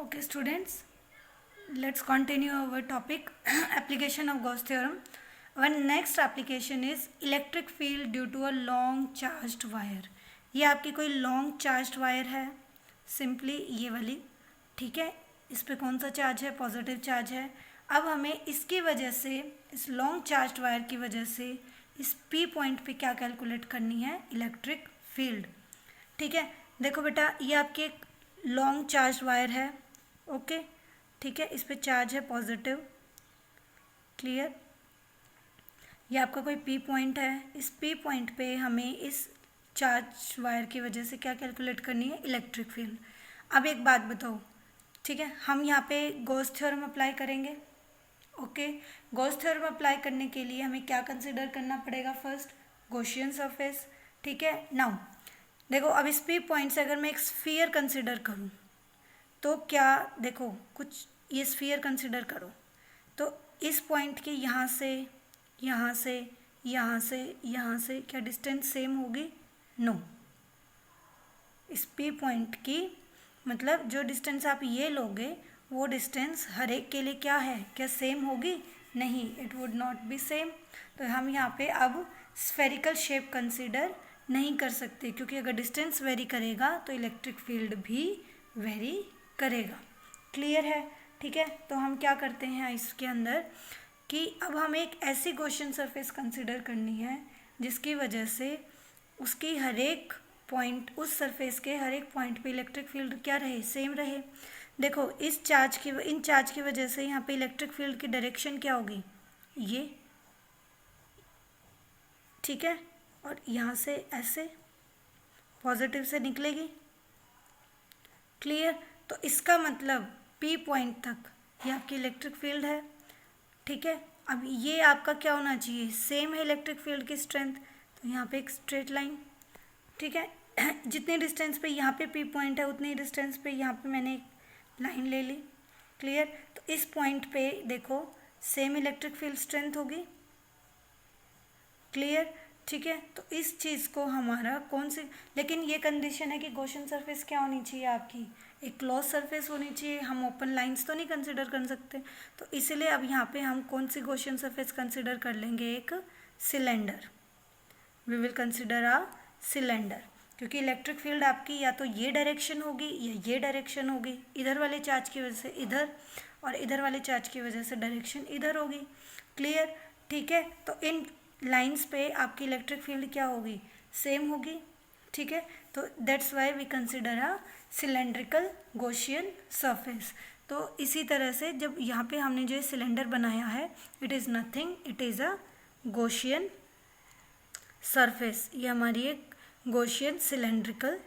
Okay, students, let's continue our topic application of Gauss theorem. Our next application is electric field due to a long charged wire. ये आपकी कोई long charged wire है, simply ये वाली, ठीक है. इस पे कौन सा चार्ज है? पॉजिटिव चार्ज है. अब हमें इसकी वजह से, इस लॉन्ग चार्ज्ड वायर की वजह से इस पी पॉइंट पे क्या कैलकुलेट करनी है? Electric field. ठीक है, देखो बेटा, ये आपकी एक लॉन्ग चार्ज वायर है. ओके, ठीक है, इस पे चार्ज है पॉजिटिव. क्लियर. ये आपका कोई पी पॉइंट है. इस पी पॉइंट पे हमें इस चार्ज वायर की वजह से क्या कैलकुलेट करनी है? Electric field. अब एक बात बताओ, ठीक है, हम यहाँ पे गॉस थ्योरम अप्लाई करेंगे. ओके, गॉस थ्योरम अप्लाई करने के लिए हमें क्या कंसिडर करना पड़ेगा? First, Gaussian surface. ठीक है. नाउ देखो, अब इस पी पॉइंट से अगर मैं एक स्फीयर कंसिडर करूँ तो क्या, देखो, कुछ ये स्फीयर कंसिडर करो तो इस पॉइंट के यहाँ से यहाँ से यहाँ से यहाँ से क्या डिस्टेंस सेम होगी? नो. इस पी पॉइंट की मतलब जो डिस्टेंस आप ये लोगे वो डिस्टेंस हर एक के लिए क्या है? क्या सेम होगी? नहीं, it would not be same. तो हम यहाँ पे अब स्फेरिकल शेप कंसिडर नहीं कर सकते, क्योंकि अगर डिस्टेंस वेरी करेगा तो इलेक्ट्रिक फील्ड भी वेरी करेगा. क्लियर है? ठीक है. तो हम क्या करते हैं इसके अंदर कि अब हमें एक ऐसी गॉसियन सरफेस कंसिडर करनी है जिसकी वजह से उसकी हर एक पॉइंट, उस सरफेस के हर एक पॉइंट पे इलेक्ट्रिक फील्ड क्या रहे? सेम रहे. देखो, इस चार्ज की, इन चार्ज की वजह से यहाँ पे इलेक्ट्रिक फील्ड की डायरेक्शन क्या होगी? ये, ठीक है, और यहाँ से ऐसे पॉजिटिव से निकलेगी. क्लियर. तो इसका मतलब पी पॉइंट तक ये आपकी इलेक्ट्रिक फील्ड है. ठीक है. अब ये आपका क्या होना चाहिए? सेम है इलेक्ट्रिक फील्ड की स्ट्रेंथ. तो यहाँ पे एक स्ट्रेट लाइन. ठीक है. जितने डिस्टेंस पे यहाँ पे पी पॉइंट है उतनी डिस्टेंस पे यहाँ पे मैंने एक लाइन ले ली. क्लियर. तो इस पॉइंट पे देखो सेम इलेक्ट्रिक फील्ड स्ट्रेंथ होगी. क्लियर. ठीक है. तो इस चीज़ को हमारा कौन सी, लेकिन ये कंडीशन है कि गॉसियन सरफेस क्या होनी चाहिए? आपकी एक क्लोज सरफेस होनी चाहिए. हम ओपन लाइंस तो नहीं कंसिडर कर सकते. तो इसलिए अब यहाँ पे हम कौन सी गॉसियन सरफेस कंसिडर कर लेंगे? एक cylinder. We will consider a cylinder, क्योंकि इलेक्ट्रिक फील्ड आपकी या तो ये डायरेक्शन होगी या ये डायरेक्शन होगी. इधर वाले चार्ज की वजह से इधर, और इधर वाले चार्ज की वजह से डायरेक्शन इधर होगी. क्लियर. ठीक है. तो इन लाइंस पे आपकी इलेक्ट्रिक फील्ड क्या होगी? सेम होगी. ठीक है. तो that's why we consider a cylindrical Gaussian surface. तो इसी तरह से जब यहाँ पे हमने जो सिलेंडर बनाया है, it is nothing, it is a Gaussian surface. ये हमारी एक गॉसियन सिलेंड्रिकल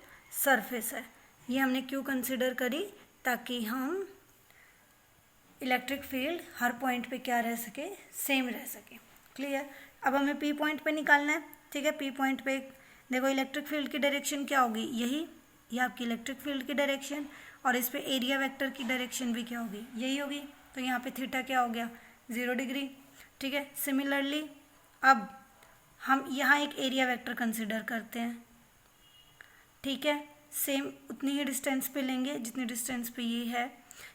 सरफेस है. ये हमने क्यों कंसिडर करी? ताकि हम इलेक्ट्रिक फील्ड हर पॉइंट पे क्या रह सके? सेम रह सके. क्लियर. अब हमें पी पॉइंट पे निकालना है. ठीक है. पी पॉइंट पे देखो इलेक्ट्रिक फील्ड की डायरेक्शन क्या होगी? यही, ये आपकी इलेक्ट्रिक फील्ड की डायरेक्शन, और इस पे एरिया वेक्टर की डायरेक्शन भी क्या होगी? यही होगी. तो यहाँ पे थीटा क्या हो गया? 0 डिग्री. ठीक है. सिमिलरली अब हम यहाँ एक एरिया वेक्टर कंसिडर करते हैं. ठीक है. सेम उतनी ही डिस्टेंस पे लेंगे जितनी डिस्टेंस पे ये है,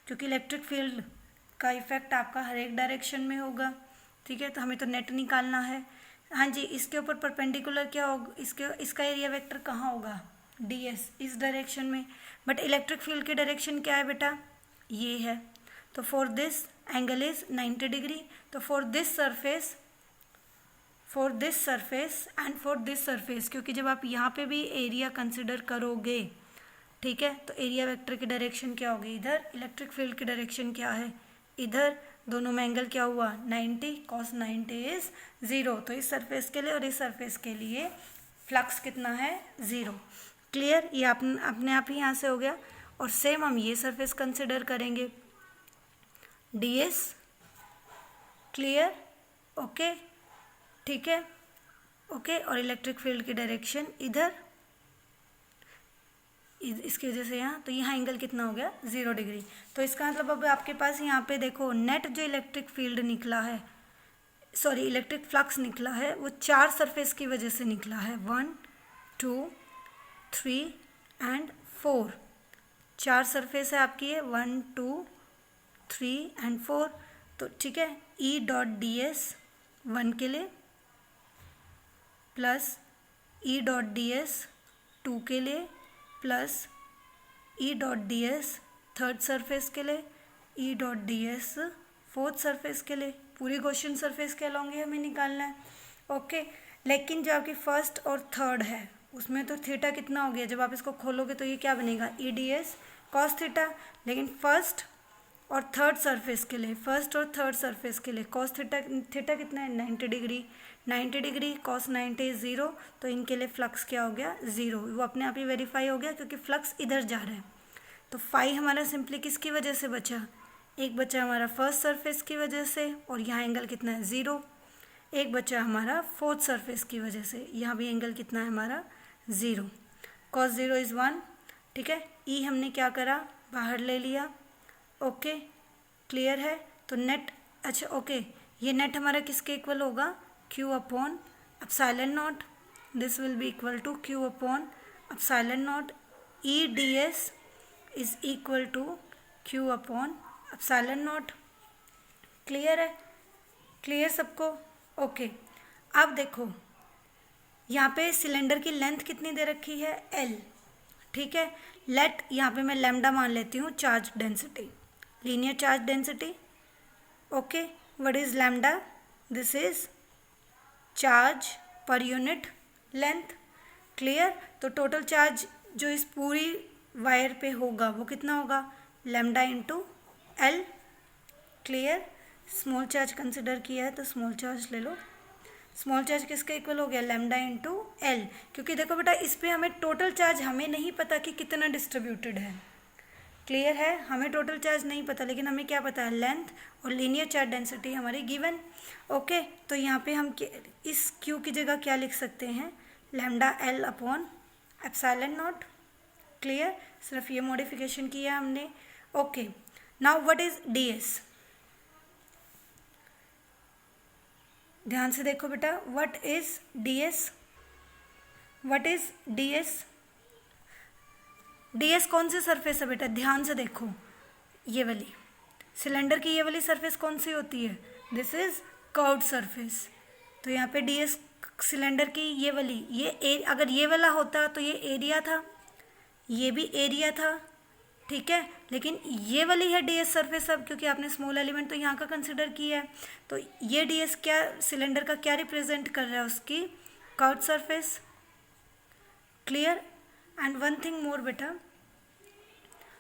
क्योंकि इलेक्ट्रिक फील्ड का इफेक्ट आपका हर एक डायरेक्शन में होगा. ठीक है. तो हमें तो नेट निकालना है. हाँ जी, इसके ऊपर परपेंडिकुलर क्या होगा? इसका एरिया वेक्टर कहाँ होगा? ds, इस डायरेक्शन में. बट इलेक्ट्रिक फील्ड की डायरेक्शन क्या है बेटा? ये है. तो for this angle is 90 degree. तो for this surface and for this surface, क्योंकि जब आप यहाँ पे भी एरिया कंसिडर करोगे, ठीक है, तो एरिया वेक्टर की डायरेक्शन क्या होगी? इधर. इलेक्ट्रिक फील्ड की डायरेक्शन क्या है? इधर. दोनों में एंगल क्या हुआ? 90. cos 90 is 0. तो इस सरफेस के लिए और इस सरफेस के लिए फ्लक्स कितना है? 0. क्लियर. ये अपने आप ही यहाँ से हो गया. और सेम हम ये सरफेस कंसिडर करेंगे, ds. क्लियर. ओके. ठीक है. ओके. और इलेक्ट्रिक फील्ड की डायरेक्शन इधर, इसकी वजह से यहाँ, तो यहाँ एंगल कितना हो गया? 0 डिग्री. तो इसका मतलब अब आपके पास यहाँ पे देखो नेट जो इलेक्ट्रिक फील्ड निकला है, सॉरी इलेक्ट्रिक फ्लक्स निकला है, वो 4 सरफेस की वजह से निकला है. 1, 2, 3 एंड 4. 4 सरफेस है आपकी है 1 2 3 एंड 4, तो ठीक है ई डॉट डी एस 1 के लिए plus E dot D S 2 के लिए plus E dot D S third surface के लिए, E dot D S fourth surface के लिए। पूरी गॉसियन सरफेस के अलॉन्ग हमें निकालना है। ओके, लेकिन जो आपकी फर्स्ट और थर्ड है उसमें तो थीटा कितना हो गया, जब आप इसको खोलोगे तो ये क्या बनेगा ई डी एस कॉस थीटा। लेकिन फर्स्ट और थर्ड सरफेस के लिए, फर्स्ट और थर्ड सरफेस के लिए कॉस थीटा कितना है 90 डिग्री, 90 डिग्री कॉस 90 0, तो इनके लिए फ्लक्स क्या हो गया 0, वो अपने आप ही वेरीफाई हो गया क्योंकि फ्लक्स इधर जा रहा है। तो फाई हमारा सिंपली किसकी वजह से बचा, एक बचा हमारा फर्स्ट सरफेस की वजह से और यहाँ एंगल कितना है 0, एक बचा हमारा फोर्थ सरफेस की वजह से, यहाँ भी एंगल कितना है हमारा 0, कॉस 0 इज़ 1। ठीक है, ई हमने क्या करा बाहर ले लिया। ओके, क्लियर है। तो नेट, अच्छा ओके, ये नेट हमारा किसके इक्वल होगा Q upon epsilon naught, this will be equal to Q upon epsilon naught, E D S is equal to Q upon epsilon naught. Clear है, क्लियर सबको। Okay, अब देखो यहाँ पे सिलेंडर की लेंथ कितनी दे रखी है L। ठीक है, लेट यहाँ पे मैं लैम्डा मान लेती हूँ charge density, linear charge density. Okay, what is lambda, this is charge per unit length. Clear, तो टोटल चार्ज जो इस पूरी वायर पे होगा वो कितना होगा lambda into L. Clear, small charge consider किया है तो स्मॉल चार्ज ले लो, स्मॉल चार्ज किसके इक्वल हो गया लैम्डा इंटू एल, क्योंकि देखो बेटा इस पे हमें टोटल चार्ज हमें नहीं पता कि कितना डिस्ट्रीब्यूटेड है। क्लियर है, हमें टोटल चार्ज नहीं पता लेकिन हमें क्या पता है लेंथ और लीनियर चार्ज डेंसिटी हमारी गिवन। ओके, तो यहाँ पे हम इस क्यू की जगह क्या लिख सकते हैं lambda L upon epsilon naught. Clear, सिर्फ ये मॉडिफिकेशन किया हमने। Okay, now what is D S, ध्यान से देखो बेटा, what is D S, what is D S, D S कौन सी सरफेस है बेटा, ध्यान से देखो, ये वाली सिलेंडर की ये वाली सरफेस कौन सी होती है, दिस इज कर्व्ड सरफेस। तो यहाँ पे डी एस सिलेंडर की ये वाली, अगर ये वाला होता तो ये एरिया था, ये भी एरिया था। ठीक है, लेकिन ये वाली है डी एस सरफेस अब, क्योंकि आपने स्मॉल एलिमेंट तो यहाँ का कंसिडर किया है, तो ये डी एस क्या सिलेंडर का क्या रिप्रेजेंट कर रहा है उसकी curved surface. Clear, and one thing more बेटा,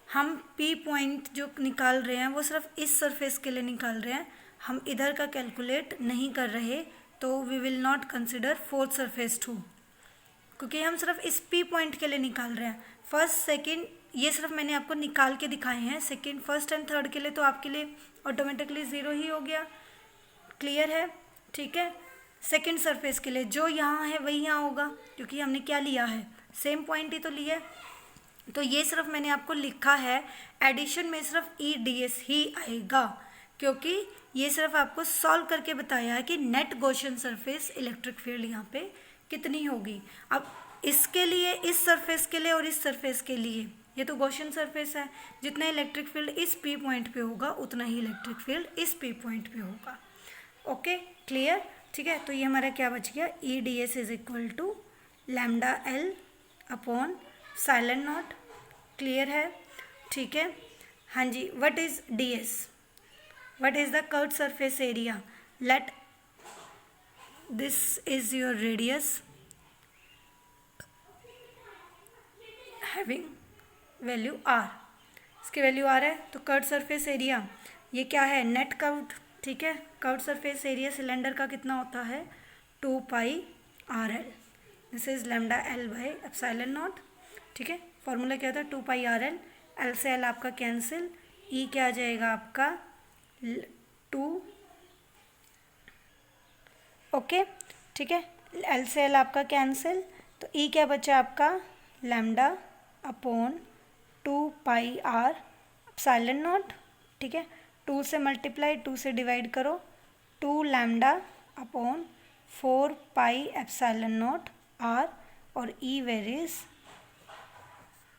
हम पी पॉइंट जो निकाल रहे हैं वो सिर्फ इस सरफेस के लिए निकाल रहे हैं, हम इधर का कैलकुलेट नहीं कर रहे, तो we will not consider fourth surface too, क्योंकि हम सिर्फ इस पी पॉइंट के लिए निकाल रहे हैं। फर्स्ट सेकंड ये सिर्फ मैंने आपको निकाल के दिखाए हैं, सेकंड फर्स्ट एंड थर्ड के लिए तो आपके लिए ऑटोमेटिकली 0 ही हो गया। क्लियर है, ठीक है, सेकंड सरफेस के लिए जो यहाँ है वही यहाँ होगा, क्योंकि हमने क्या लिया है सेम पॉइंट ही तो लिया है। तो ये सिर्फ मैंने आपको लिखा है, एडिशन में सिर्फ ई डी एस ही आएगा, क्योंकि ये सिर्फ आपको सॉल्व करके बताया है कि net Gaussian surface electric field यहाँ पे कितनी होगी। अब इसके लिए, इस सरफेस के लिए और इस सरफेस के लिए, ये तो गॉसियन सरफेस है, जितना इलेक्ट्रिक फील्ड इस पी पॉइंट पे होगा उतना ही इलेक्ट्रिक फील्ड इस पी पॉइंट पे होगा। ओके, क्लियर, ठीक है, तो ये हमारा क्या बच गया E D S is equal to lambda L upon epsilon naught. Clear है, ठीक है, हाँ जी। What is D S, what is the curved surface area, let this is your radius having value R, इसकी वैल्यू आर है, तो curved surface area ये क्या है नेट कर्व्ड। ठीक है, कर्व्ड सरफेस एरिया सिलेंडर का कितना होता है 2 pi R L, this is lambda L by epsilon naught. ठीक है, फॉर्मूला क्या था 2 पाई आर एल, एल से एल आपका कैंसिल, ई क्या आ जाएगा आपका 2। ओके, ठीक है, एल से एल आपका कैंसिल, तो ई क्या बचा आपका lambda upon 2 pi R epsilon naught. ठीक है, 2 से मल्टीप्लाई, 2 से डिवाइड करो, 2 lambda upon 4 pi epsilon naught R, और ई वेरीज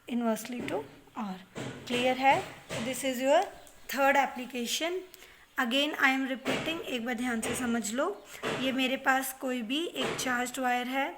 इन्वर्सली टू और क्लियर है. This is your third application. Again I am repeating, एक बार ध्यान से समझ लो. ये मेरे पास कोई भी एक चार्ज्ड वायर है,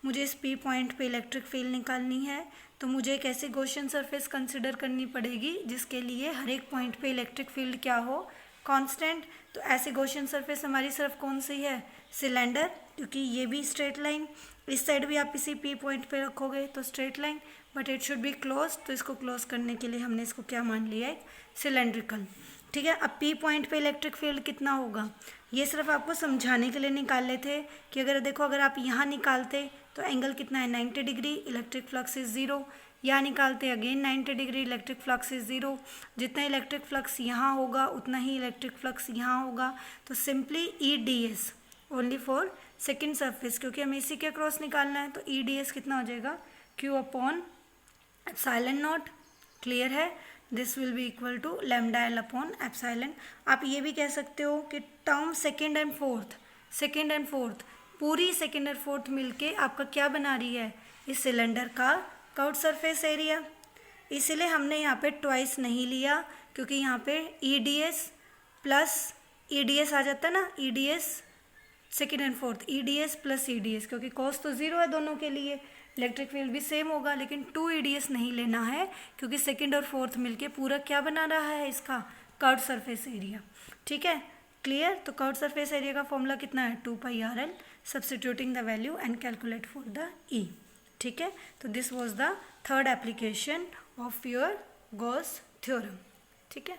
मुझे इस पी पॉइंट पे इलेक्ट्रिक फील्ड निकालनी है, तो मुझे एक ऐसी गॉसियन सरफेस कंसिडर करनी पड़ेगी जिसके लिए हर एक पॉइंट पे इलेक्ट्रिक फील्ड क्या हो, कांस्टेंट. तो ऐसी गॉसियन सरफेस हमारी सिर्फ कौन सी है, सिलेंडर, क्योंकि ये भी स्ट्रेट लाइन, इस साइड भी आप इसी पी पॉइंट पे रखोगे तो straight line, but it should be close. तो इसको क्लोज करने के लिए हमने इसको क्या मान लिया है, सिलेंड्रिकल. ठीक है. अब पी पॉइंट पे इलेक्ट्रिक फील्ड कितना होगा, ये सिर्फ आपको समझाने के लिए निकाले थे कि अगर देखो अगर आप यहाँ निकालते तो एंगल कितना है 90 degree, electric flux is zero. यहाँ निकालते again 90 degree, electric flux is zero. जितना इलेक्ट्रिक फ्लक्स यहाँ होगा उतना ही इलेक्ट्रिक फ्लक्स यहाँ होगा. तो simply E D S only for second surface, क्योंकि हमें इसी के अक्रॉस निकालना है, तो ई डी एस कितना हो जाएगा, Q upon epsilon naught. Clear है. This will be equal to lambda L upon epsilon. आप ये भी कह सकते हो कि टर्म सेकेंड एंड फोर्थ पूरी सेकेंड और फोर्थ मिलके आपका क्या बना रही है, इस सिलेंडर का कर्व्ड सरफेस एरिया. इसीलिए हमने यहाँ पे ट्वाइस नहीं लिया, क्योंकि यहाँ पे E D S plus E D S आ जाता है ना, E D S second and fourth, E D S plus E D S, क्योंकि कॉस तो ज़ीरो है दोनों के लिए, इलेक्ट्रिक फील्ड भी सेम होगा, लेकिन 2 ई डी एस नहीं लेना है क्योंकि सेकेंड और फोर्थ मिलके पूरा क्या बना रहा है, इसका कर्व्ड सरफेस एरिया. ठीक है. क्लियर. तो कर्व्ड सरफेस एरिया का फॉर्मूला कितना है, 2πrl. Substituting the value and calculate for the E. ठीक है. तो this was the third application of your Gauss theorem. ठीक है.